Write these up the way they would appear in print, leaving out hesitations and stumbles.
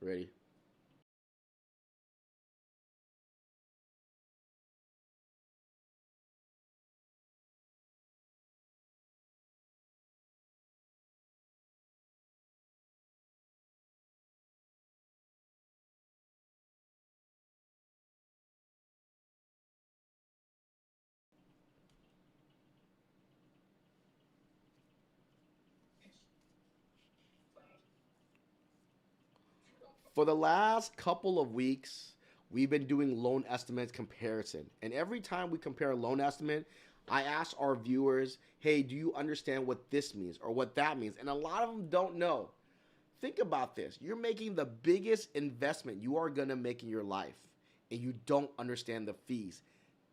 Ready? For the last couple of weeks, we've been doing loan estimates comparison. And every time we compare a loan estimate, I ask our viewers, hey, do you understand what this means or what that means? And a lot of them don't know. Think about this. You're making the biggest investment you are going to make in your life, and you don't understand the fees.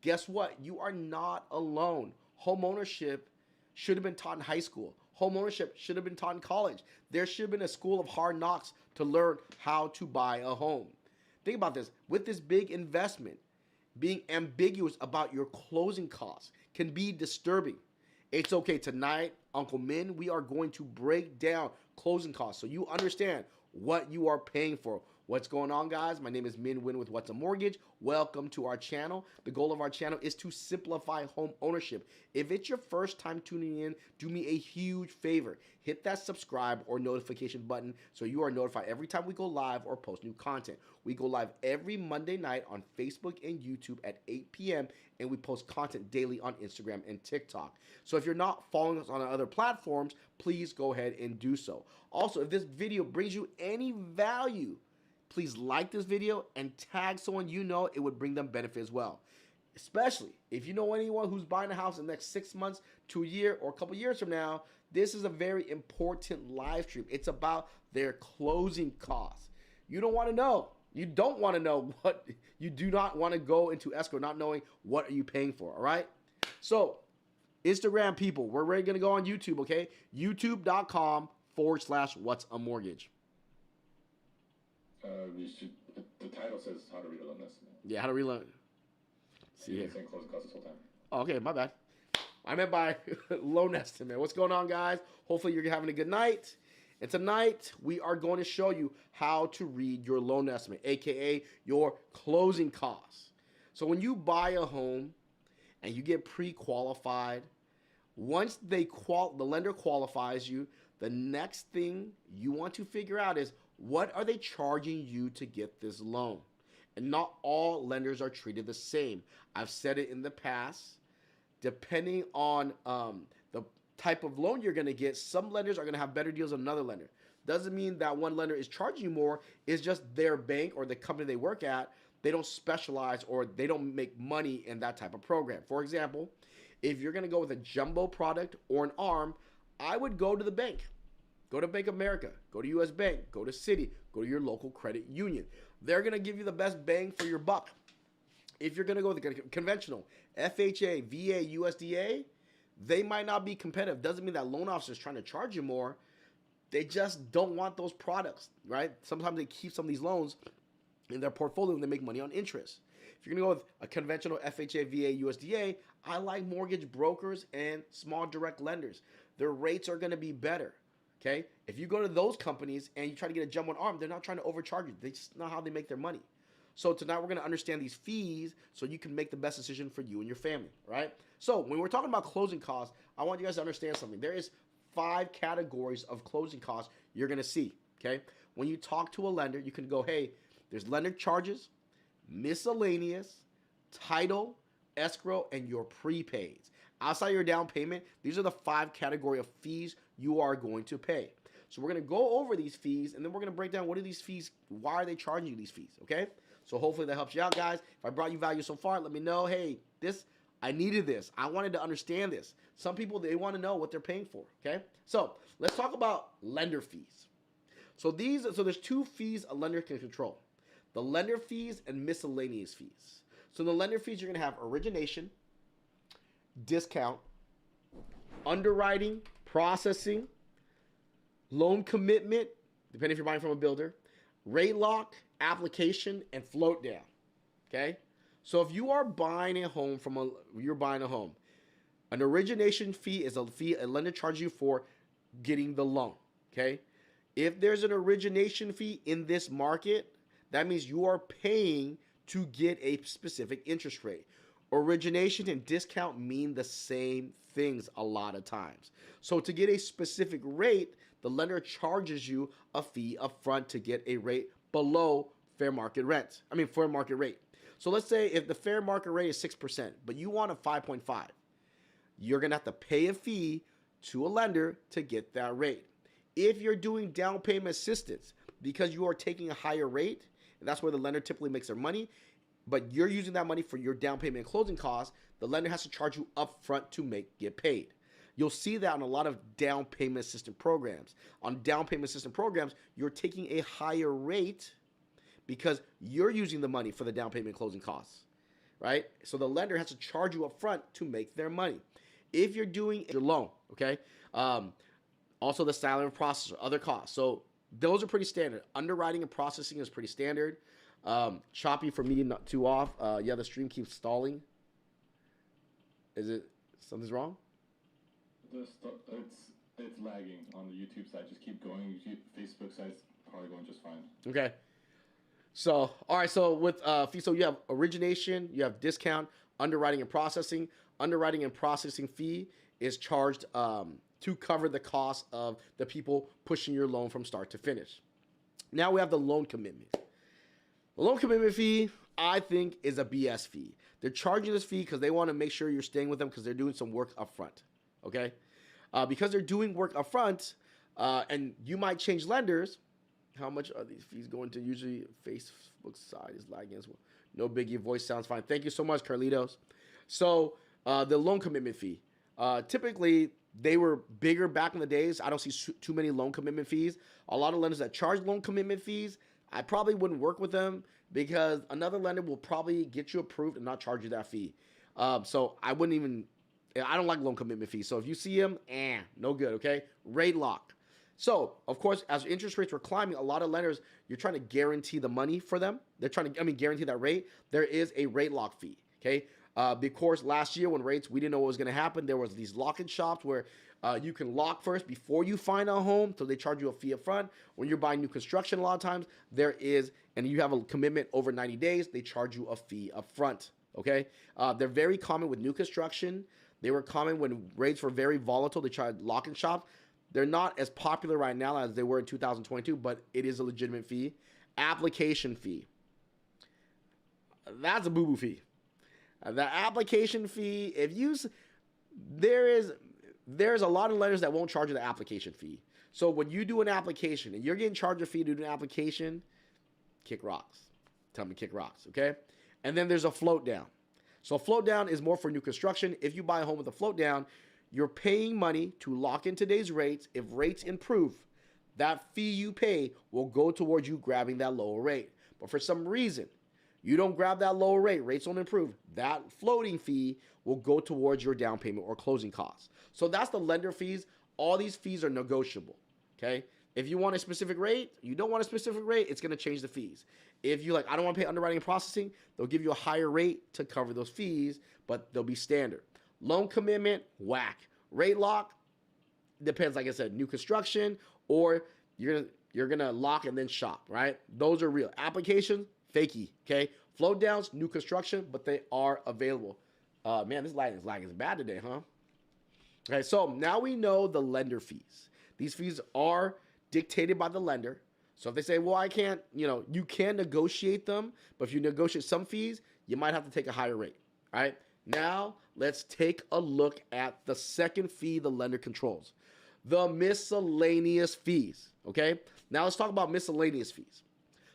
Guess what? You are not alone. Home ownership should have been taught in high school. Home ownership should have been taught in college. There should have been a school of hard knocks to learn how to buy a home. Think about this. With this big investment, being ambiguous about your closing costs can be disturbing. It's okay. Tonight, Uncle Min, we are going to break down closing costs so you understand what you are paying for. What's going on, guys? My name is Min Win with What's a Mortgage. Welcome to our channel. The goal of our channel is to simplify home ownership. If it's your first time tuning in, do me a huge favor. Hit that subscribe or notification button so you are notified every time we go live or post new content. We go live every Monday night on Facebook and YouTube at 8 p.m. and we post content daily on Instagram and TikTok. So if you're not following us on other platforms, please go ahead and do so. Also, if this video brings you any value, please like this video and tag someone you know it would bring them benefit as well. Especially if you know anyone who's buying a house in the next 6 months to a year or a couple years from now, this is a very important live stream. It's about their closing costs. You don't want to know. You don't want to know what you do not want to go into escrow not knowing what are you paying for, all right? So, Instagram people, we're ready to go on YouTube, okay? youtube.com/what's a mortgage. The title says how to read a loan estimate. Yeah, how to read a loan. See You've here. been saying closing costs this whole time. Oh, okay, my bad. I meant by loan estimate. What's going on, guys? Hopefully you're having a good night. And tonight we are going to show you how to read your loan estimate, aka your closing costs. So when you buy a home and you get pre-qualified, once the lender qualifies you, the next thing you want to figure out is what are they charging you to get this loan? And not all lenders are treated the same. I've said it in the past. Depending on the type of loan you're going to get, some lenders are going to have better deals than another lender. Doesn't mean that one lender is charging you more. It's just their bank or the company they work at, they don't specialize or they don't make money in that type of program. For example, if you're going to go with a jumbo product or an ARM, I would go to the bank. Go to Bank of America, go to US Bank, go to Citi, go to your local credit union. They're going to give you the best bang for your buck. If you're going to go with the conventional FHA, VA, USDA, they might not be competitive. Doesn't mean that loan officers trying to charge you more. They just don't want those products, right? Sometimes they keep some of these loans in their portfolio and they make money on interest. If you're going to go with a conventional FHA, VA, USDA, I like mortgage brokers and small direct lenders. Their rates are going to be better. Okay, if you go to those companies and you try to get a jumbo arm, they're not trying to overcharge you. They just know how they make their money. So tonight we're going to understand these fees so you can make the best decision for you and your family, right? So when we're talking about closing costs, I want you guys to understand something. There is 5 categories of closing costs you're going to see, okay? When you talk to a lender, you can go, hey, there's lender charges, miscellaneous, title, escrow, and your prepaids. Outside your down payment, these are the 5 category of fees you are going to pay. So we're going to go over these fees, and then we're going to break down what are these fees, why are they charging you these fees, okay? So hopefully that helps you out, guys. If I brought you value so far, let me know, hey, I needed this. I wanted to understand this. Some people, they want to know what they're paying for, okay? So let's talk about lender fees. So there's 2 fees a lender can control. The lender fees and miscellaneous fees. So the lender fees, you're going to have origination, discount, underwriting, processing, loan commitment, depending if you're buying from a builder, rate lock, application, and float down. Okay? So if you are buying a home an origination fee is a fee a lender charges you for getting the loan. Okay? If there's an origination fee in this market, that means you are paying to get a specific interest rate. Origination and discount mean the same things a lot of times. So to get a specific rate, the lender charges you a fee up front to get a rate below fair market rent. Fair market rate. So let's say if the fair market rate is 6%, but you want a 5.5, you're going to have to pay a fee to a lender to get that rate. If you're doing down payment assistance because you are taking a higher rate, and that's where the lender typically makes their money, but you're using that money for your down payment and closing costs, the lender has to charge you upfront to get paid. You'll see that on a lot of down payment assistance programs. On down payment assistance programs, you're taking a higher rate because you're using the money for the down payment and closing costs, right? So the lender has to charge you upfront to make their money. If you're doing your loan, okay? Also the silent processor, other costs. So those are pretty standard. Underwriting and processing is pretty standard. Choppy for me not too off. Yeah, the stream keeps stalling. Is it something's wrong? It's lagging on the YouTube side. Just keep going. Facebook side's probably going just fine. Okay. So all right. So with fee, so you have origination, you have discount, underwriting and processing. Underwriting and processing fee is charged to cover the cost of the people pushing your loan from start to finish. Now we have the loan commitment. The loan commitment fee, I think, is a BS fee. They're charging this fee because they want to make sure you're staying with them because they're doing some work up front, okay? Because they're doing work up front, and you might change lenders. How much are these fees going to? Usually Facebook side is lagging as well. No biggie, voice sounds fine. Thank you so much, Carlitos. So the loan commitment fee. Typically, they were bigger back in the days. I don't see too many loan commitment fees. A lot of lenders that charge loan commitment fees, I probably wouldn't work with them because another lender will probably get you approved and not charge you that fee. So I don't like loan commitment fees. So if you see them, no good, okay? Rate lock. So, of course, as interest rates were climbing, a lot of lenders, you're trying to guarantee the money for them. They're trying to, guarantee that rate. There is a rate lock fee, okay? Of course, last year when we didn't know what was going to happen, there was these lock-in shops where you can lock first before you find a home, so they charge you a fee up front. When you're buying new construction, a lot of times, and you have a commitment over 90 days, they charge you a fee up front, okay? They're very common with new construction. They were common when rates were very volatile. They tried lock-in shops. They're not as popular right now as they were in 2022, but it is a legitimate fee. Application fee. That's a boo-boo fee. The application fee, there's a lot of lenders that won't charge you the application fee. So when you do an application and you're getting charged a fee to do an application, kick rocks. Tell me kick rocks, okay? And then there's a float down. So a float down is more for new construction. If you buy a home with a float down, you're paying money to lock in today's rates. If rates improve, that fee you pay will go towards you grabbing that lower rate. But for some reason, you don't grab that lower rate, rates don't improve, that floating fee will go towards your down payment or closing costs. So that's the lender fees. All these fees are negotiable, okay? If you want a specific rate, you don't want a specific rate, it's going to change the fees. If you I don't want to pay underwriting and processing, they'll give you a higher rate to cover those fees, but they'll be standard. Loan commitment, whack. Rate lock, depends, like I said, new construction, or you're gonna lock and then shop, right? Those are real. Applications, fakey, okay? Float downs, new construction, but they are available. Man, this lag is bad today, huh? Okay, so now we know the lender fees. These fees are dictated by the lender. So if they say, well, I can't, you can negotiate them, but if you negotiate some fees, you might have to take a higher rate, all right? Now, let's take a look at the second fee the lender controls, the miscellaneous fees, okay? Now, let's talk about miscellaneous fees.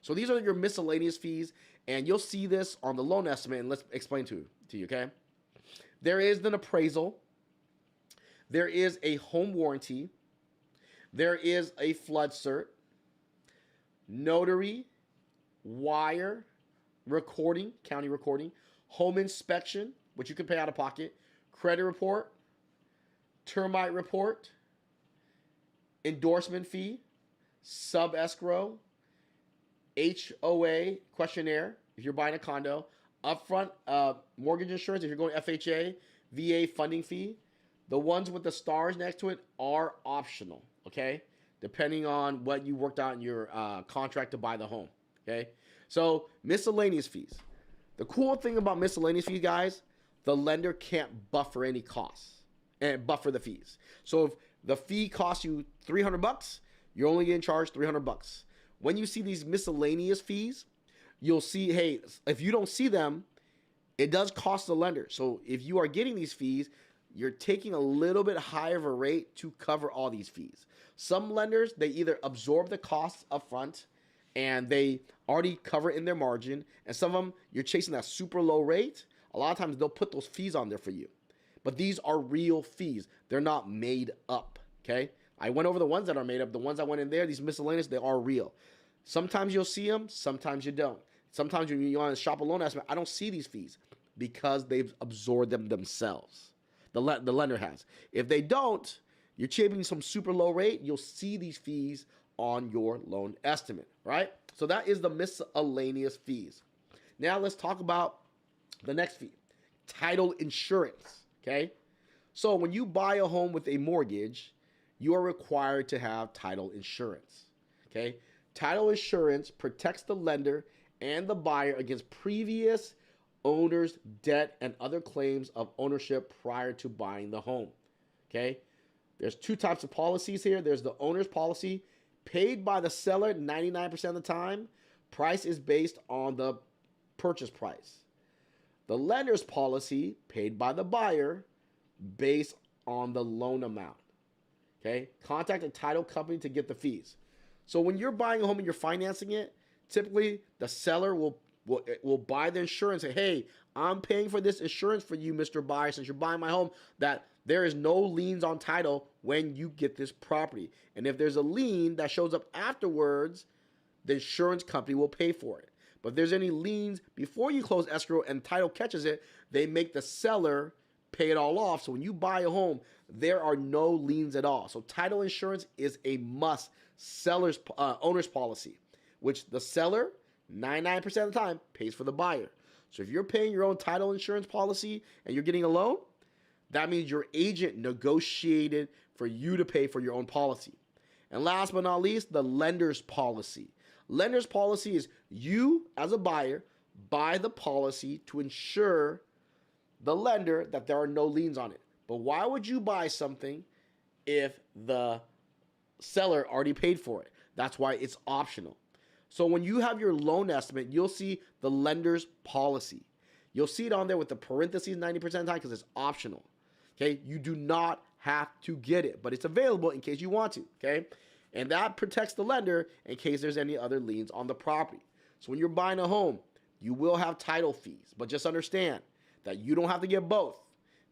So these are your miscellaneous fees, and you'll see this on the loan estimate, and let's explain to you, okay? There is an appraisal. There is a home warranty. There is a flood cert, notary, wire, recording, county recording, home inspection, which you can pay out of pocket, credit report, termite report, endorsement fee, sub-escrow, HOA questionnaire if you're buying a condo, upfront mortgage insurance if you're going FHA, VA funding fee. The ones with the stars next to it are optional, okay? depending on what you worked out in your contract to buy the home. Okay, so miscellaneous fees. The cool thing about miscellaneous fees, guys, the lender can't buffer any costs and buffer the fees. So if the fee costs you $300, you're only getting charged $300. When you see these miscellaneous fees, you'll see, hey, if you don't see them, it does cost the lender. So if you are getting these fees, you're taking a little bit higher of a rate to cover all these fees. Some lenders, they either absorb the costs up front and they already cover it in their margin. And some of them, you're chasing that super low rate. A lot of times they'll put those fees on there for you. But these are real fees. They're not made up, okay? I went over the ones that are made up. The ones that went in there, these miscellaneous, they are real. Sometimes you'll see them, sometimes you don't. Sometimes when you want to shop a loan estimate, I don't see these fees because they've absorbed them themselves. The lender has. If they don't, you're chasing some super low rate, you'll see these fees on your loan estimate, right? So that is the miscellaneous fees. Now let's talk about the next fee, title insurance, okay? So when you buy a home with a mortgage, you are required to have title insurance, okay? Title insurance protects the lender and the buyer against previous owner's debt and other claims of ownership prior to buying the home, okay? There's two types of policies here. There's the owner's policy, paid by the seller 99% of the time. Price is based on the purchase price. The lender's policy, paid by the buyer, based on the loan amount, okay? Contact a title company to get the fees. So when you're buying a home and you're financing it, typically the seller will buy the insurance. Say, hey, I'm paying for this insurance for you, Mr. Buyer, since you're buying my home, that there is no liens on title when you get this property. And if there's a lien that shows up afterwards, the insurance company will pay for it. But if there's any liens before you close escrow and title catches it, they make the seller pay it all off. So when you buy a home, there are no liens at all. So title insurance is a must. Owner's policy, which the seller 99% of the time pays for the buyer. So if you're paying your own title insurance policy and you're getting a loan, that means your agent negotiated for you to pay for your own policy. And last but not least, the lender's policy. Lender's policy is you as a buyer buy the policy to ensure the lender that there are no liens on it. But why would you buy something if the seller already paid for it? That's why it's optional. So when you have your loan estimate, you'll see the lender's policy. You'll see it on there with the parentheses 90% of the time because it's optional. Okay, you do not have to get it, but it's available in case you want to. Okay, and that protects the lender in case there's any other liens on the property. So when you're buying a home, you will have title fees, but just understand that you don't have to get both.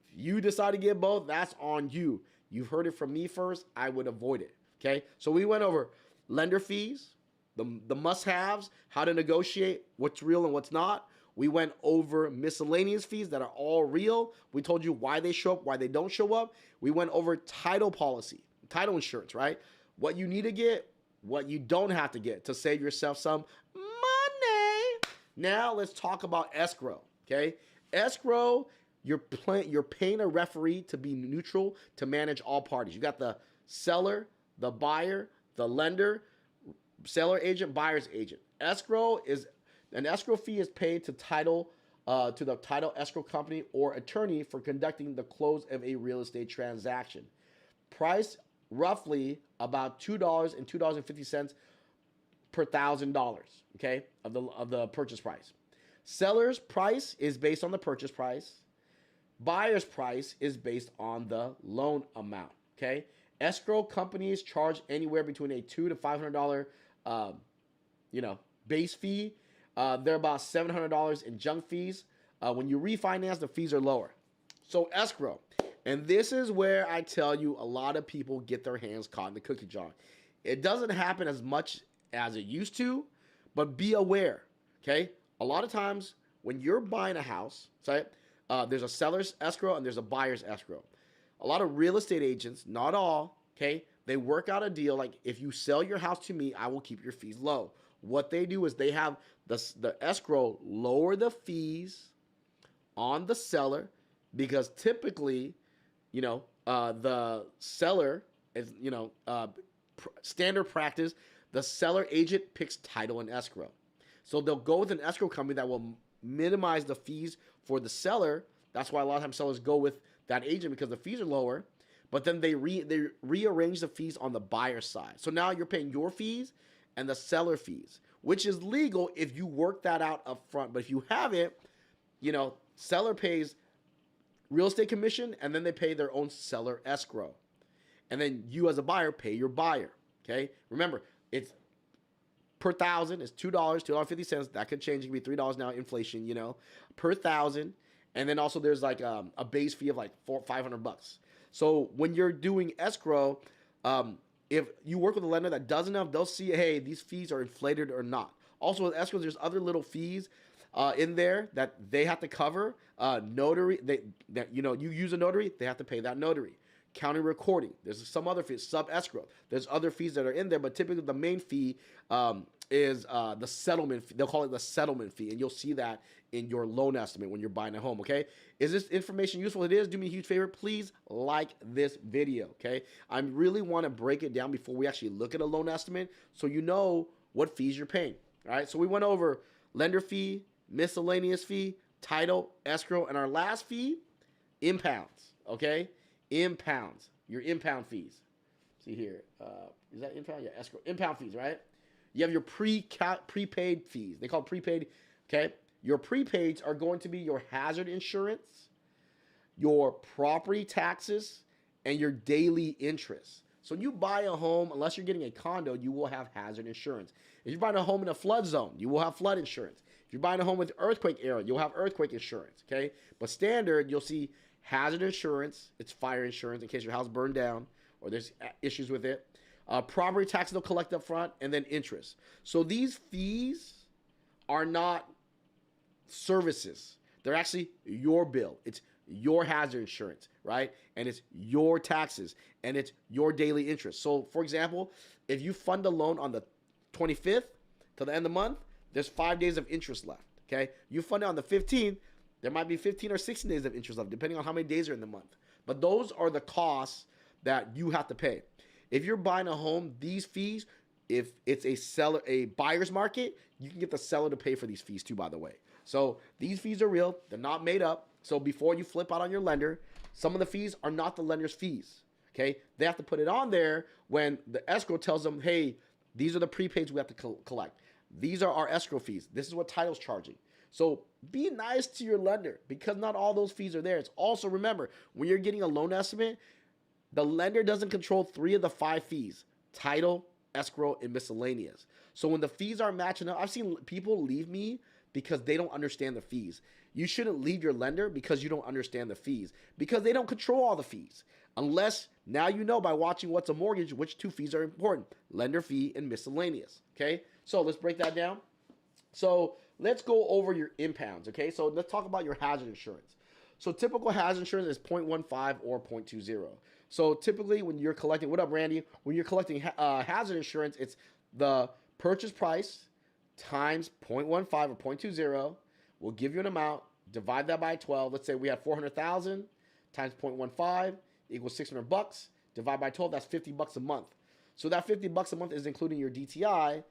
If you decide to get both, that's on you. You've heard it from me first. I would avoid it. Okay, so we went over lender fees, the must-haves, how to negotiate, what's real and what's not. We went over miscellaneous fees that are all real. We told you why they show up, why they don't show up. We went over title policy, title insurance, right? What you need to get, what you don't have to get to save yourself some money. Now let's talk about escrow, okay? Escrow, you're paying a referee to be neutral to manage all parties. You got the seller, the buyer, the lender, seller agent, buyer's agent. An escrow fee is paid to the title escrow company or attorney for conducting the close of a real estate transaction. Price roughly about $2 and $2.50 per $1,000, okay, of the purchase price. Seller's price is based on the purchase price. Buyer's price is based on the loan amount, okay? Escrow companies charge anywhere between a $200 to $500 base fee. They're about $700 in junk fees. When you refinance, the fees are lower. So escrow, and this is where I tell you a lot of people get their hands caught in the cookie jar. It doesn't happen as much as it used to, but be aware, okay? A lot of times when you're buying a house, there's a seller's escrow and there's a buyer's escrow. A lot of real estate agents, not all, okay, they work out a deal like if you sell your house to me, I will keep your fees low. What they do is they have the escrow lower the fees on the seller because typically, the seller is, standard practice, the seller agent picks title and escrow. So they'll go with an escrow company that will minimize the fees for the seller. That's why a lot of times sellers go with that agent, because the fees are lower. But then they rearrange the fees on the buyer side. So now you're paying your fees and the seller fees, which is legal if you work that out up front. But if you haven't, seller pays real estate commission, and then they pay their own seller escrow. And then you as a buyer pay your buyer, okay? Remember, it's per thousand. It's $2, $2.50. That could change. It could be $3 now, inflation, per thousand. And then also there's like a base fee of like $500. So when you're doing escrow, if you work with a lender that doesn't have, they'll see, hey, these fees are inflated or not. Also with escrow, there's other little fees in there that they have to cover. Notary, you use a notary, they have to pay that notary. County recording, there's some other fees, sub escrow. There's other fees that are in there, but typically the main fee is the settlement fee. They'll call it the settlement fee, and you'll see that in your loan estimate when you're buying a home, okay? Is this information useful? It is. Do me a huge favor. Please like this video, okay? I really want to break it down before we actually look at a loan estimate so you know what fees you're paying, all right? So we went over lender fee, miscellaneous fee, title, escrow, and our last fee, impounds, okay? Impounds, your impound fees. See here, is that impound? Yeah, escrow. Impound fees, right? You have your prepaid fees. They call it prepaid, okay? Your prepaids are going to be your hazard insurance, your property taxes, and your daily interest. So when you buy a home, unless you're getting a condo, you will have hazard insurance. If you're buying a home in a flood zone, you will have flood insurance. If you're buying a home with earthquake area, you'll have earthquake insurance, okay? But standard, you'll see hazard insurance. It's fire insurance in case your house burned down or there's issues with it. Property taxes they'll collect up front, and then interest. So these fees are not services. They're actually your bill. It's your hazard insurance, right? And it's your taxes, and it's your daily interest. So, for example, if you fund a loan on the 25th to the end of the month, there's 5 days of interest left, okay? You fund it on the 15th, there might be 15 or 16 days of interest left, depending on how many days are in the month. But those are the costs that you have to pay. If you're buying a home, these fees, if it's a buyer's market, you can get the seller to pay for these fees too, by the way. So these fees are real. They're not made up. So before you flip out on your lender, some of the fees are not the lender's fees, okay? They have to put it on there when the escrow tells them, hey, these are the prepaids we have to collect. These are our escrow fees. This is what title's charging. So be nice to your lender because not all those fees are there. It's also, remember, when you're getting a loan estimate, the lender doesn't control 3 of the 5 fees: title, escrow, and miscellaneous. So when the fees aren't matching up, I've seen people leave me because they don't understand the fees. You shouldn't leave your lender because you don't understand the fees, because they don't control all the fees. Unless now you know by watching What's a Mortgage which 2 fees are important: lender fee and miscellaneous, okay? So let's break that down. So let's go over your impounds, okay? So let's talk about your hazard insurance. So typical hazard insurance is 0.15 or 0.20. So typically when you're collecting, what up, Randy? When you're collecting hazard insurance, it's the purchase price times 0.15 or 0.20. We'll give you an amount, divide that by 12. Let's say we had 400,000 times 0.15 equals $600. Divide by 12, that's $50 a month. So that $50 a month is including your DTI,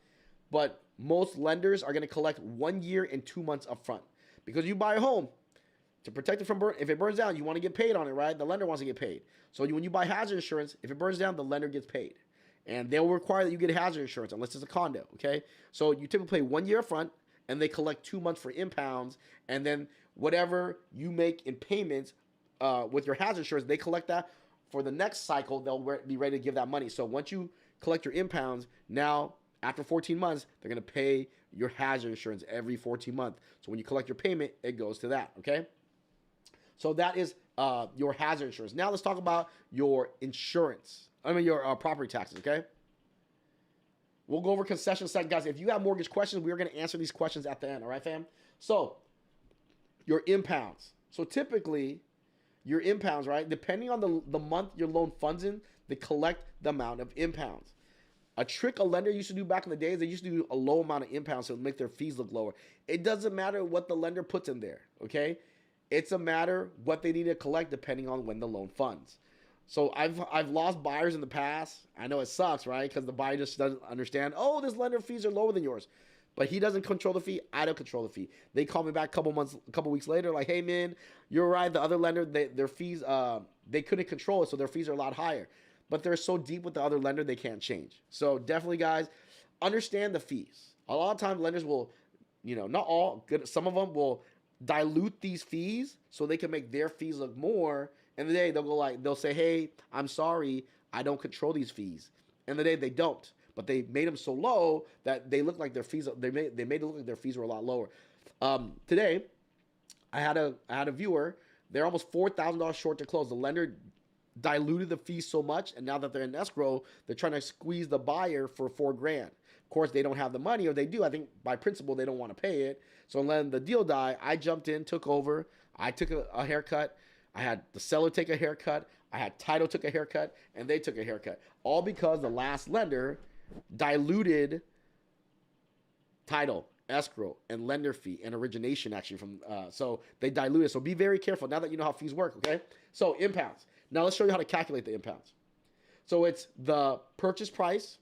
but most lenders are going to collect 1 year and 2 months up front. Because you buy a home, to protect it from burn, if it burns down, you want to get paid on it, right? The lender wants to get paid. So when you buy hazard insurance, if it burns down, the lender gets paid. And they'll require that you get hazard insurance unless it's a condo, okay? So you typically pay 1 year up front, and they collect 2 months for impounds, and then whatever you make in payments with your hazard insurance, they collect that for the next cycle. They'll be ready to give that money. So once you collect your impounds, now after 14 months, they're going to pay your hazard insurance every 14 months. So when you collect your payment, it goes to that, okay? So that is your hazard insurance. Now let's talk about your insurance. Your property taxes, okay? We'll go over concession second, guys. If you have mortgage questions, we're going to answer these questions at the end, all right, fam? So your impounds. So typically, your impounds, right, depending on the month your loan funds in, they collect the amount of impounds. A trick a lender used to do back in the days, they used to do a low amount of impounds to make their fees look lower. It doesn't matter what the lender puts in there, okay? It's a matter what they need to collect depending on when the loan funds. So I've lost buyers in the past. I know it sucks, right? Because the buyer just doesn't understand. Oh, this lender fees are lower than yours, but he doesn't control the fee. I don't control the fee. They call me back a couple weeks later, like, hey man, you're right. The other lender, their fees, they couldn't control it, so their fees are a lot higher. But they're so deep with the other lender, they can't change. So definitely, guys, understand the fees. A lot of times, lenders will, not all, good. Some of them will dilute these fees so they can make their fees look more. And the day they'll say, hey, I'm sorry, I don't control these fees. And the day they don't, but they made them so low that they look like their fees. They made it look like their fees were a lot lower. Today, I had a viewer. They're almost $4,000 short to close. The lender diluted the fees so much, and now that they're in escrow, they're trying to squeeze the buyer for $4,000. Of course, they don't have the money, or they do. I think by principle they don't want to pay it. So letting the deal die, I jumped in, took over. I took a haircut. I had the seller take a haircut. I had title took a haircut, and they took a haircut. All because the last lender diluted title, escrow, and lender fee and origination actually from. So they diluted. So be very careful now that you know how fees work. Okay. So impounds. Now let's show you how to calculate the impounds. So it's the purchase price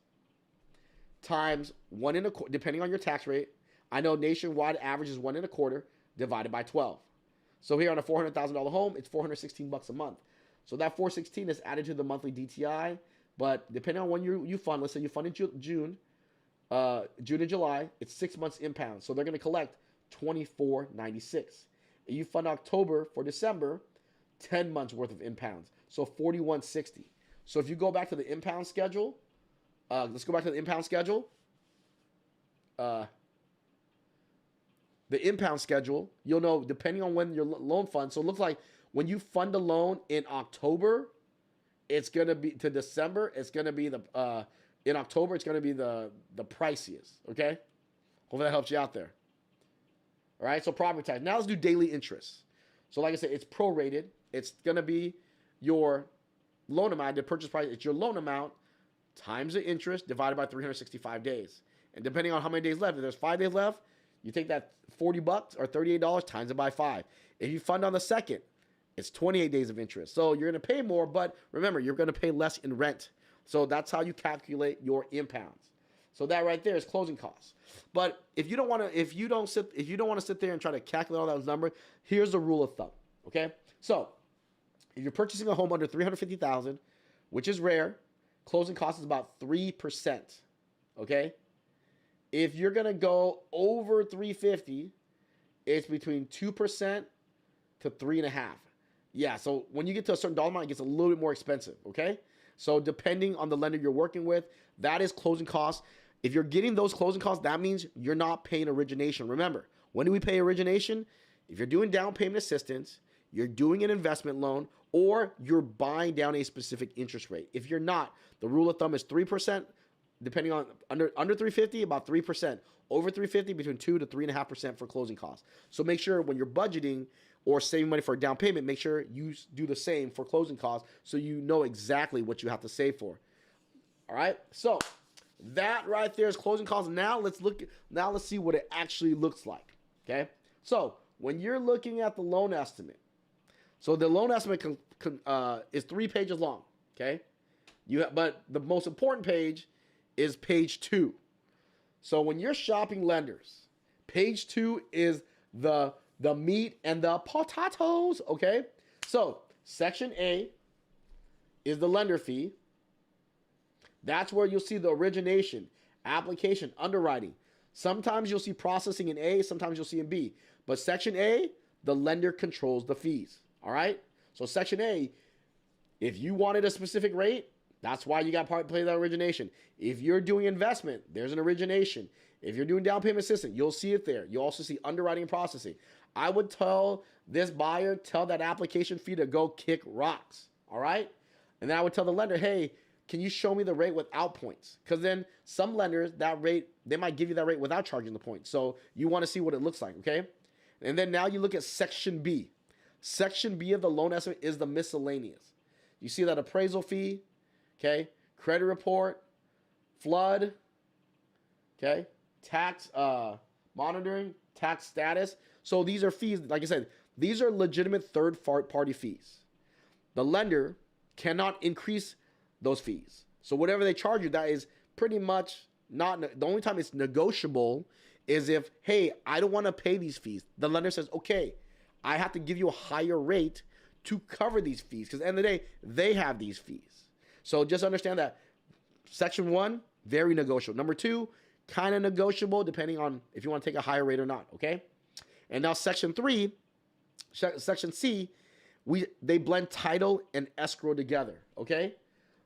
times 1.25, depending on your tax rate. I know nationwide average is 1.25 divided by 12. So here on a $400,000 home, it's $416 a month. So that $416 is added to the monthly DTI. But depending on when you fund, let's say you fund in June and July, it's 6 months impound. So they're going to collect $24.96. If you fund October for December, 10 months worth of impounds. So $41.60. So if you go back to the impound schedule, let's go back to the impound schedule. The impound schedule, you'll know depending on when your loan funds. So it looks like when you fund a loan in October, it's gonna be to December. It's gonna be in October. It's gonna be the priciest. Okay, hopefully that helps you out there. All right. So property tax. Now let's do daily interest. So like I said, it's prorated. It's gonna be your loan amount, the purchase price. It's your loan amount times the interest divided by 365 days. And depending on how many days left, if there's 5 days left, you take that $40 or $38 times it by 5. If you fund on the second, it's 28 days of interest. So you're going to pay more, but remember, you're going to pay less in rent. So that's how you calculate your impounds. So that right there is closing costs. But if you don't want to sit there and try to calculate all those numbers, here's the rule of thumb. Okay? So if you're purchasing a home under $350,000, which is rare, closing cost is about 3%. Okay? If you're going to go over 350, it's between 2% to 3.5%. Yeah, so when you get to a certain dollar amount, it gets a little bit more expensive, okay? So depending on the lender you're working with, that is closing costs. If you're getting those closing costs, that means you're not paying origination. Remember, when do we pay origination? If you're doing down payment assistance, you're doing an investment loan, or you're buying down a specific interest rate. If you're not, the rule of thumb is 3%. Depending on under 350, about 3%. Over 350, between 2 to 3.5% for closing costs. So make sure when you're budgeting or saving money for a down payment, make sure you do the same for closing costs so you know exactly what you have to save for. All right. So that right there is closing costs. Now let's see what it actually looks like. Okay. So when you're looking at the loan estimate, so the loan estimate is 3 pages long. Okay. But the most important page is page 2. So when you're shopping lenders, page 2 is the meat and the potatoes, okay? So section A is the lender fee. That's where you'll see the origination, application, underwriting. Sometimes you'll see processing in A, sometimes you'll see in B. But section A, the lender controls the fees, all right? So section A, if you wanted a specific rate, that's why you got to play that origination. If you're doing investment, there's an origination. If you're doing down payment assistance, you'll see it there. You'll also see underwriting and processing. I would tell this buyer, tell that application fee to go kick rocks, all right? And then I would tell the lender, hey, can you show me the rate without points? Because then some lenders, that rate, they might give you that rate without charging the points. So you want to see what it looks like, okay? And then now you look at section B. Section B of the loan estimate is the miscellaneous. You see that appraisal fee, okay, credit report, flood, okay, tax monitoring, tax status. So these are fees, like I said, these are legitimate third-party fees. The lender cannot increase those fees. So whatever they charge you, that is pretty much not, the only time it's negotiable is if, hey, I don't want to pay these fees. The lender says, okay, I have to give you a higher rate to cover these fees, because at the end of the day, they have these fees. So just understand that Section 1, very negotiable. Number 2, kind of negotiable depending on if you want to take a higher rate or not, okay? And now Section 3, Section C, they blend title and escrow together, okay?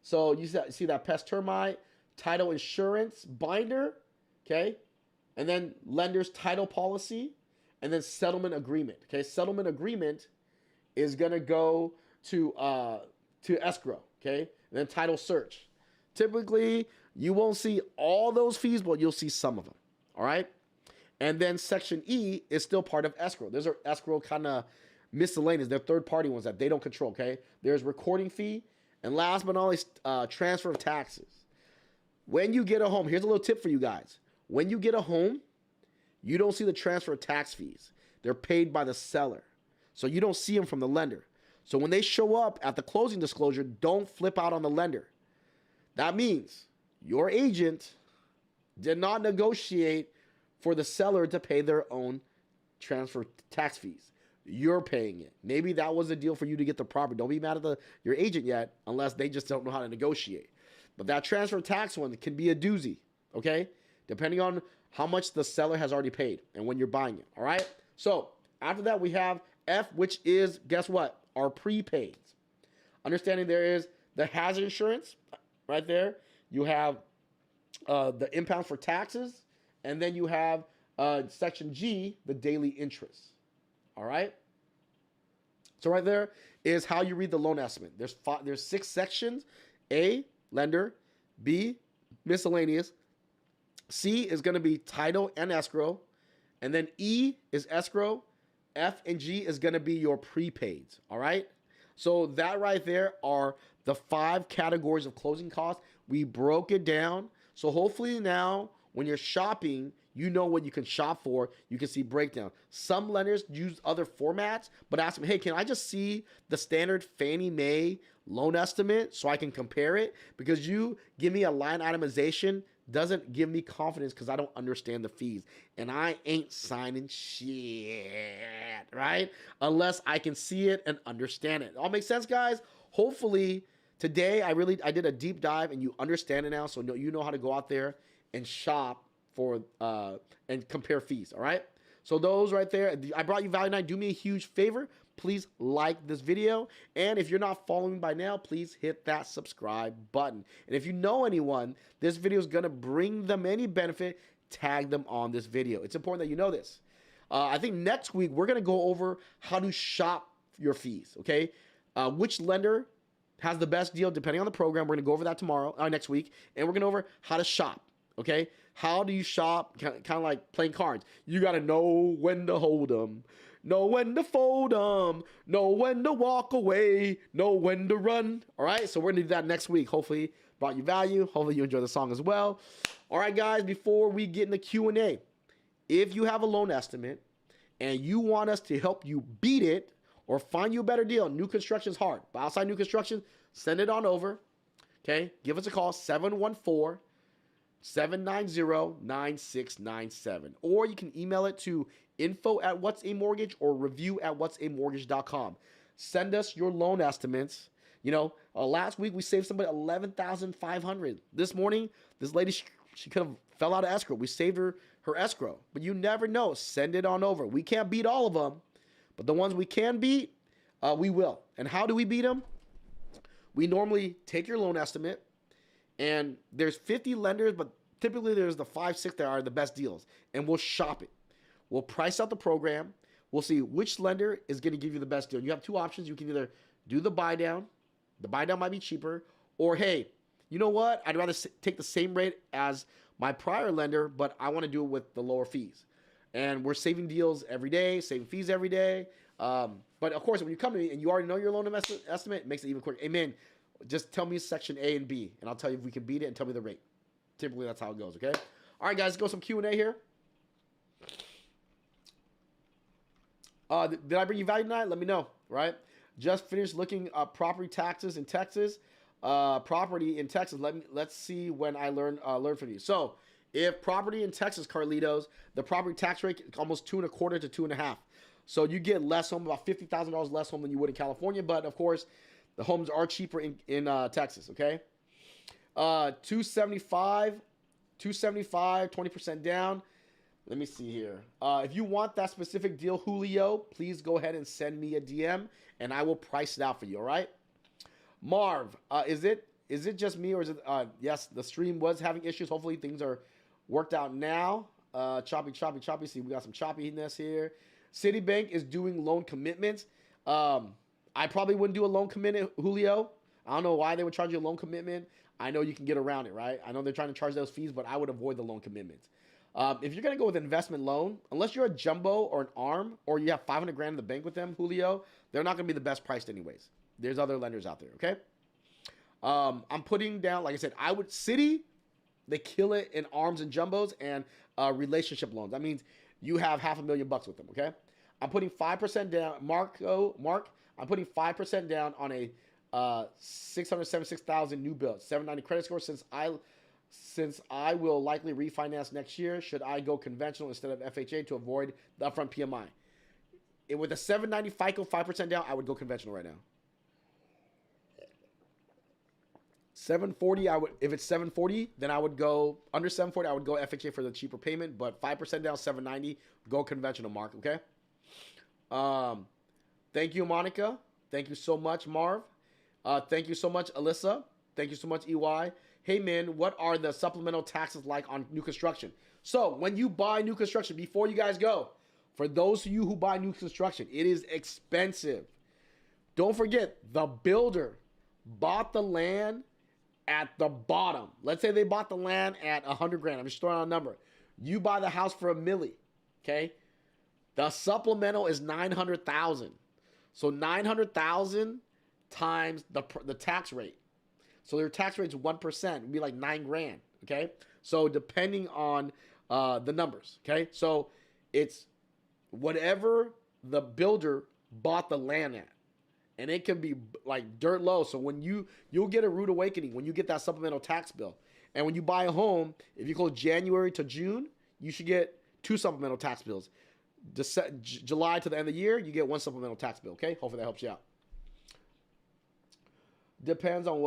So you see that pest termite, title insurance binder, okay? And then lender's title policy, and then settlement agreement, okay? Settlement agreement is going to go to escrow, okay? And then title search. Typically, you won't see all those fees, but you'll see some of them, all right? And then Section E is still part of escrow. Those are escrow kind of miscellaneous. They're third-party ones that they don't control, okay? There's recording fee, and last but not least, transfer of taxes. When you get a home, here's a little tip for you guys. When you get a home, you don't see the transfer of tax fees. They're paid by the seller. So you don't see them from the lender. So when they show up at the closing disclosure, don't flip out on the lender. That means your agent did not negotiate for the seller to pay their own transfer tax fees. You're paying it. Maybe that was a deal for you to get the property. Don't be mad at your agent yet, unless they just don't know how to negotiate. But that transfer tax one can be a doozy, okay? Depending on how much the seller has already paid and when you're buying it, all right? So after that, we have F, which is, guess what? Our prepaids. Understanding there is the hazard insurance right there. You have the impounds for taxes, and then you have Section G, the daily interest. All right? So right there is how you read the loan estimate. There's 6 sections. A, lender. B, miscellaneous. C is going to be title and escrow. And then E is escrow. F and G is going to be your prepaids. All right? So that right there are the 5 categories of closing costs. We broke it down. So hopefully now when you're shopping, you know what you can shop for. You can see breakdown. Some lenders use other formats, but ask them, hey, can I just see the standard Fannie Mae loan estimate so I can compare it? Because you give me a line itemization doesn't give me confidence because I don't understand the fees. And I ain't signing shit, right? Unless I can see it and understand it. All makes sense, guys? Hopefully today I did a deep dive and you understand it now, so you know how to go out there and shop for and compare fees. All right, so those right there, I brought you value tonight. Do me a huge favor, please like this video, and if you're not following by now, please hit that subscribe button. And if you know anyone this video is gonna bring them any benefit, tag them on this video. It's important that you know this. I think next week we're gonna go over how to shop your fees. Okay, which lender has the best deal depending on the program. We're gonna go over that next week, and we're gonna go over how to shop. Okay, how do you shop? Kind of like playing cards. You got to know when to hold them, know when to fold them, know when to walk away, know when to run. All right, so we're going to do that next week. Hopefully brought you value. Hopefully you enjoy the song as well. All right, guys, before we get in the Q&A, if you have a loan estimate and you want us to help you beat it or find you a better deal, new construction is hard. But outside new construction, send it on over. Okay, give us a call, 714-790-9697. Or you can email it to info@whatsamortgage or review@whatsamortgage.com. Send us your loan estimates. You know, last week we saved somebody $11,500. This morning, this lady, she could have fell out of escrow. We saved her escrow. But you never know. Send it on over. We can't beat all of them, but the ones we can beat, we will. And how do we beat them? We normally take your loan estimate, and there's 50 lenders, but typically there's the 5-6 that are the best deals. And we'll shop it. We'll price out the program. We'll see which lender is going to give you the best deal. You have 2 options. You can either do the buy down. The buy down might be cheaper. Or, hey, you know what? I'd rather take the same rate as my prior lender, but I want to do it with the lower fees. And we're saving deals every day, saving fees every day. But, of course, when you come to me and you already know your loan estimate, it makes it even quicker. Amen. Just tell me section A and B, and I'll tell you if we can beat it and tell me the rate. Typically, that's how it goes, okay? All right, guys, let's go some Q&A here. Did I bring you value tonight? Let me know, right? Just finished looking up property taxes in Texas. Property in Texas. Let's see when I learn from you. So, if property in Texas, Carlitos, the property tax rate is almost 2.25 to 2.5. So you get less home, about $50,000 less home than you would in California. But of course, the homes are cheaper in Texas. Okay, 275, 20% down. Let me see here. If you want that specific deal, Julio, please go ahead and send me a DM, and I will price it out for you. All right, Marv, is it just me, or is it? Yes, the stream was having issues. Hopefully, things are worked out now. Choppy. See, we got some choppiness here. Citibank is doing loan commitments. I probably wouldn't do a loan commitment, Julio. I don't know why they would charge you a loan commitment. I know you can get around it, right? I know they're trying to charge those fees, but I would avoid the loan commitments. If you're going to go with an investment loan, unless you're a jumbo or an arm, or you have 500 grand in the bank with them, Julio, they're not going to be the best priced anyways. There's other lenders out there, okay? I'm putting down, like I said, Citi, they kill it in arms and jumbos and relationship loans. That means you have $500,000 with them, okay? I'm putting 5% down. Mark, I'm putting 5% down on a 676,000 new build, 790 credit score. Since I will likely refinance next year, should I go conventional instead of FHA to avoid the upfront PMI? With a 790 FICO, 5% down, I would go conventional right now. 740, if it's 740, then I would go under 740. I would go FHA for the cheaper payment, but 5% down, 790, go conventional, Mark. Okay. Thank you, Monica. Thank you so much, Marv. Thank you so much, Alyssa. Thank you so much, EY. Hey man, what are the supplemental taxes like on new construction? So when you buy new construction, before you guys go, for those of you who buy new construction, it is expensive. Don't forget, the builder bought the land at the bottom. Let's say they bought the land at 100 grand. I'm just throwing out a number. You buy the house for $1 million. Okay. The supplemental is 900,000. So 900,000 times the tax rate. So their tax rate is 1%. It'd be like 9 grand. Okay. So depending on the numbers. Okay. So it's whatever the builder bought the land at. And it can be like dirt low. So when you'll get a rude awakening when you get that supplemental tax bill. And when you buy a home, if you close January to June, you should get 2 supplemental tax bills. July to the end of the year, you get 1 supplemental tax bill. Okay, hopefully that helps you out. Depends on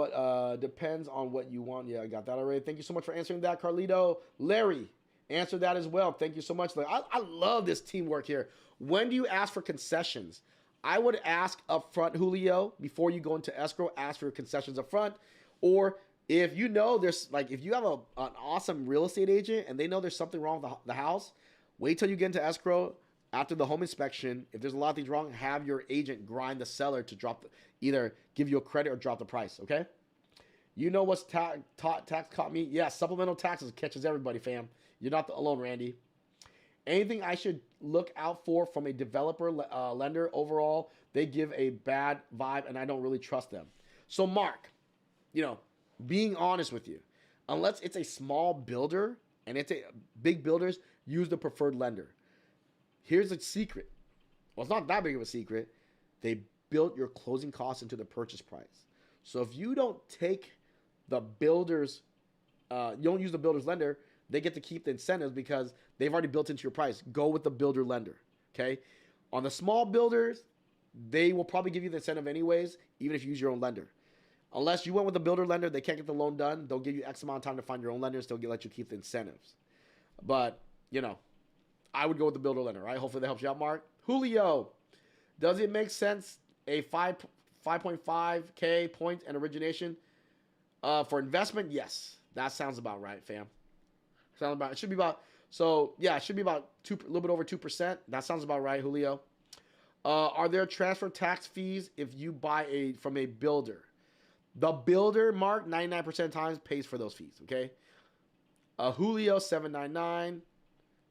what you want. Yeah, I got that already. Thank you so much for answering that, Carlito. Larry, answer that as well. Thank you so much. I love this teamwork here. When do you ask for concessions? I would ask up front, Julio, before you go into escrow, ask for concessions up front. Or if you know there's, like, if you have an awesome real estate agent and they know there's something wrong with the house, wait till you get into escrow after the home inspection. If there's a lot of things wrong, have your agent grind the seller to either give you a credit or drop the price, okay? You know what's tax caught me? Yeah, supplemental taxes catches everybody, fam. You're not alone, Randy. Anything I should look out for from a developer lender overall, they give a bad vibe, and I don't really trust them. So, Mark, being honest with you, unless it's a small builder and it's a big builders, use the preferred lender. Here's a secret. Well, it's not that big of a secret. They built your closing costs into the purchase price. So if you don't take the builder's, you don't use the builder's lender, they get to keep the incentives because they've already built into your price. Go with the builder lender, okay? On the small builders, they will probably give you the incentive anyways, even if you use your own lender. Unless you went with the builder lender, they can't get the loan done. They'll give you X amount of time to find your own lenders. They'll let you keep the incentives. But, I would go with the builder lender, right? Hopefully that helps you out, Mark. Julio, does it make sense a 5.5K point and origination for investment? Yes. That sounds about right, fam. It should be about, it should be about a little bit over 2%. That sounds about right, Julio. Are there transfer tax fees if you buy from a builder? The builder, Mark, 99% of times pays for those fees, okay? Julio, 799.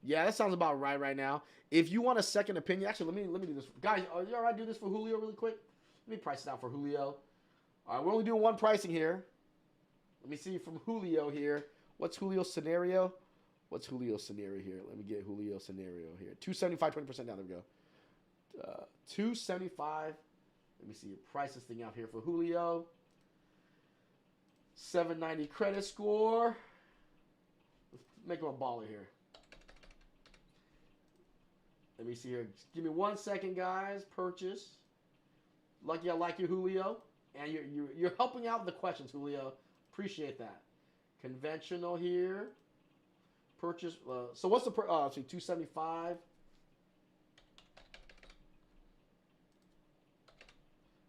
Yeah, that sounds about right now. If you want a second opinion, actually, let me do this. Guys, are you all right? Do this for Julio really quick? Let me price it out for Julio. All right, we're only doing one pricing here. Let me see from Julio here. What's Julio's scenario? Let me get Julio's scenario here. 275, 20% down. There we go. 275. Let me see. Price this thing out here for Julio. 790 credit score. Let's make him a baller here. Let me see here. Just give me 1 second, guys. Purchase. Lucky I like you, Julio. And you're helping out with the questions, Julio. Appreciate that. Conventional here. Purchase. So what's the let's see, 275.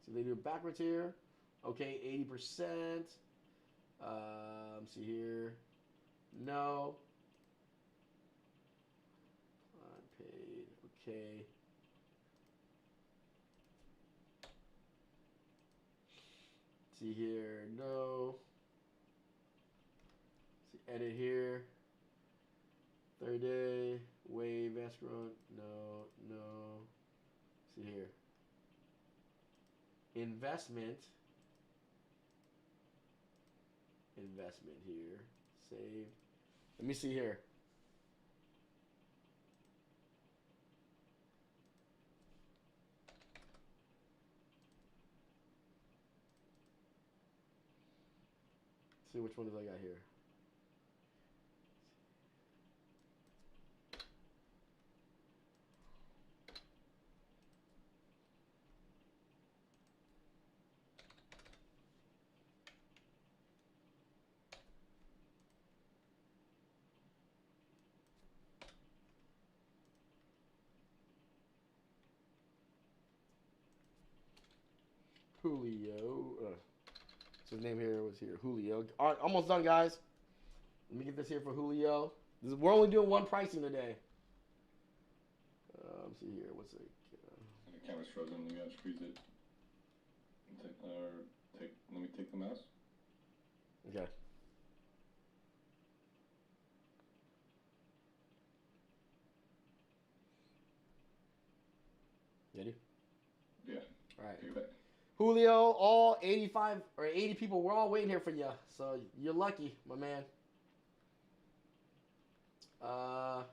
So they do it backwards here. Okay, 80%. See here. No. Unpaid. Okay. See here. No. See edit here. 30 day. Wave escrow. No. No. See here. Investment here. Save. Let me see here. See which one do I got here. Julio. So his name here was here. Julio. All right, almost done, guys. Let me get this here for Julio. We're only doing one pricing today. Let's see here. What's it? And the camera's frozen. Let me freeze it. Let me take the mouse. Okay. Ready? Yeah. All right. Take it back. Julio, all 85 or 80 people, we're all waiting here for you. So you're lucky, my man. I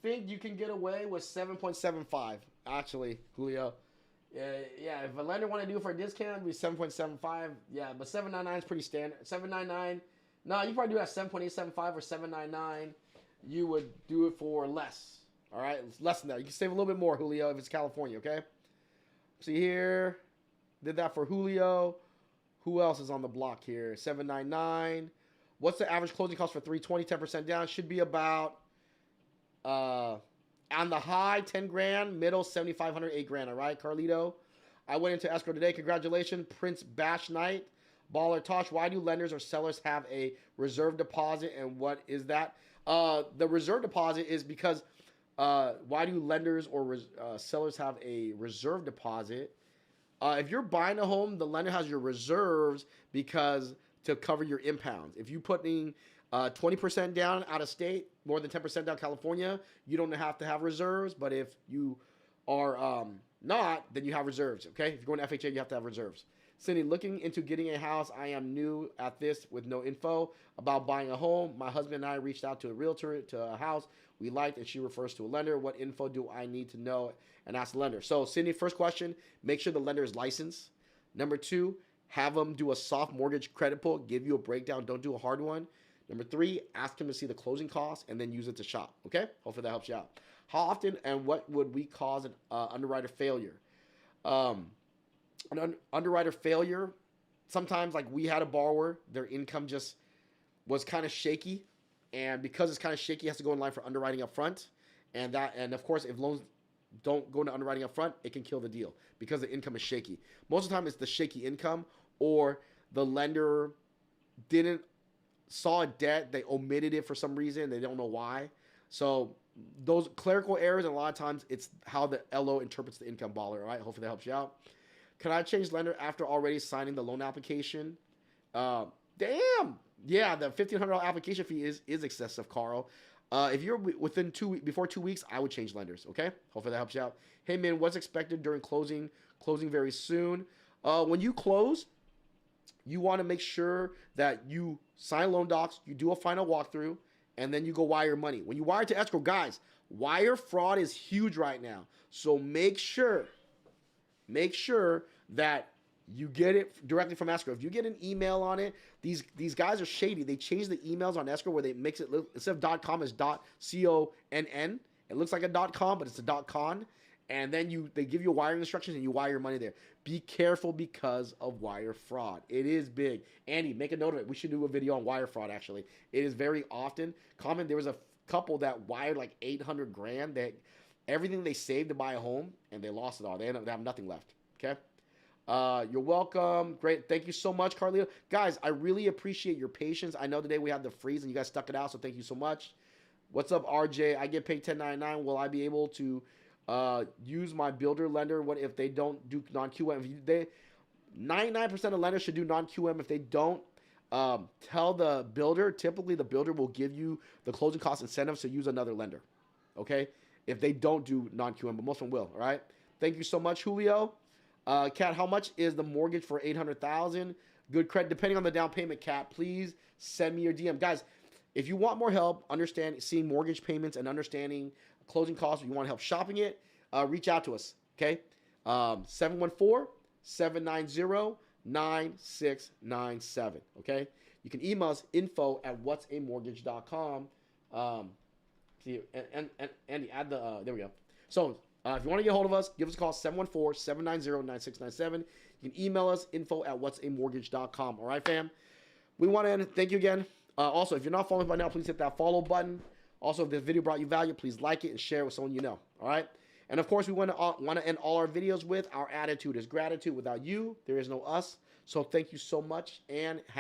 think you can get away with 7.75, actually, Julio. Yeah, if a lender want to do it for a discount, it'd be 7.75. Yeah, but 799 is pretty standard. 799. No, you probably do it at 7.875 or 799. You would do it for less. All right, it's less than that. You can save a little bit more, Julio, if it's California, okay? See here, did that for Julio. Who else is on the block here? 799. What's the average closing cost for 320? 10% down. Should be about on the high 10 grand, middle 7,500, 8 grand. All right, Carlito. I went into escrow today. Congratulations, Prince Bash Knight. Baller Tosh. Why do lenders or sellers have a reserve deposit, and what is that? The reserve deposit is because. Why do lenders or sellers have a reserve deposit? If you're buying a home, the lender has your reserves because to cover your impounds. If you putting 20% down out of state, more than 10% down California, you don't have to have reserves. But if you are not, then you have reserves. Okay, if you're going to FHA, you have to have reserves. Cindy, looking into getting a house. I am new at this with no info about buying a home. My husband and I reached out to a realtor to a house we liked, and she refers to a lender. What info do I need to know and ask the lender? So, Cindy, first question, make sure the lender is licensed. Number 2, have them do a soft mortgage credit pull, give you a breakdown. Don't do a hard one. Number 3, ask him to see the closing costs and then use it to shop. Okay? Hopefully that helps you out. How often and what would we cause an underwriter failure? An underwriter failure, sometimes like we had a borrower, their income just was kind of shaky. And because it's kind of shaky, it has to go in line for underwriting up front. And of course, if loans don't go into underwriting up front, it can kill the deal because the income is shaky. Most of the time, it's the shaky income or the lender didn't saw a debt, they omitted it for some reason, they don't know why. So those clerical errors, and a lot of times, it's how the LO interprets the income baller. All right, hopefully that helps you out. Can I change lender after already signing the loan application? Damn. Yeah, the $1,500 application fee is excessive, Carl. If you're within before 2 weeks, I would change lenders. Okay, hopefully that helps you out. Hey man, what's expected during closing? Closing very soon. When you close, you want to make sure that you sign loan docs, you do a final walkthrough, and then you go wire money. When you wire to escrow, guys, wire fraud is huge right now. So make sure make sure that you get it directly from Escrow. If you get an email on it, these guys are shady. They change the emails on Escrow where they mix it, instead of .com, it's .conn. It looks like a .com, but it's a .con. And then they give you wiring instructions and you wire your money there. Be careful because of wire fraud. It is big. Andy, make a note of it. We should do a video on wire fraud, actually. It is very often common. There was a couple that wired like 800 grand, that everything they saved to buy a home, and they lost it all. They have nothing left, okay? You're welcome. Great. Thank you so much, Carlito. Guys, I really appreciate your patience. I know today we had the freeze and you guys stuck it out, so thank you so much. What's up, RJ? I get paid $10.99. Will I be able to use my builder lender? What if they don't do non-QM? 99% of lenders should do non-QM. If they don't, tell the builder. Typically, the builder will give you the closing cost incentives to use another lender, okay? If they don't do non-QM, but most of them will, all right? Thank you so much, Julio. Kat, how much is the mortgage for $800,000? Good credit, depending on the down payment. Kat, please send me your DM, guys. If you want more help seeing mortgage payments and understanding closing costs, if you want help shopping it, reach out to us. Okay, 714-790-9697. Okay, you can email us info@whatsamortgage.com. See, and Andy, add the there we go. So if you want to get a hold of us, give us a call, 714-790-9697. You can email us info@whatsamortgage.com. All right, fam. We want to thank you again. Also, if you're not following by now, please hit that follow button. Also, if this video brought you value, please like it and share it with someone you know. All right. And of course, we want to end all our videos with our attitude is gratitude. Without you, there is no us. So thank you so much and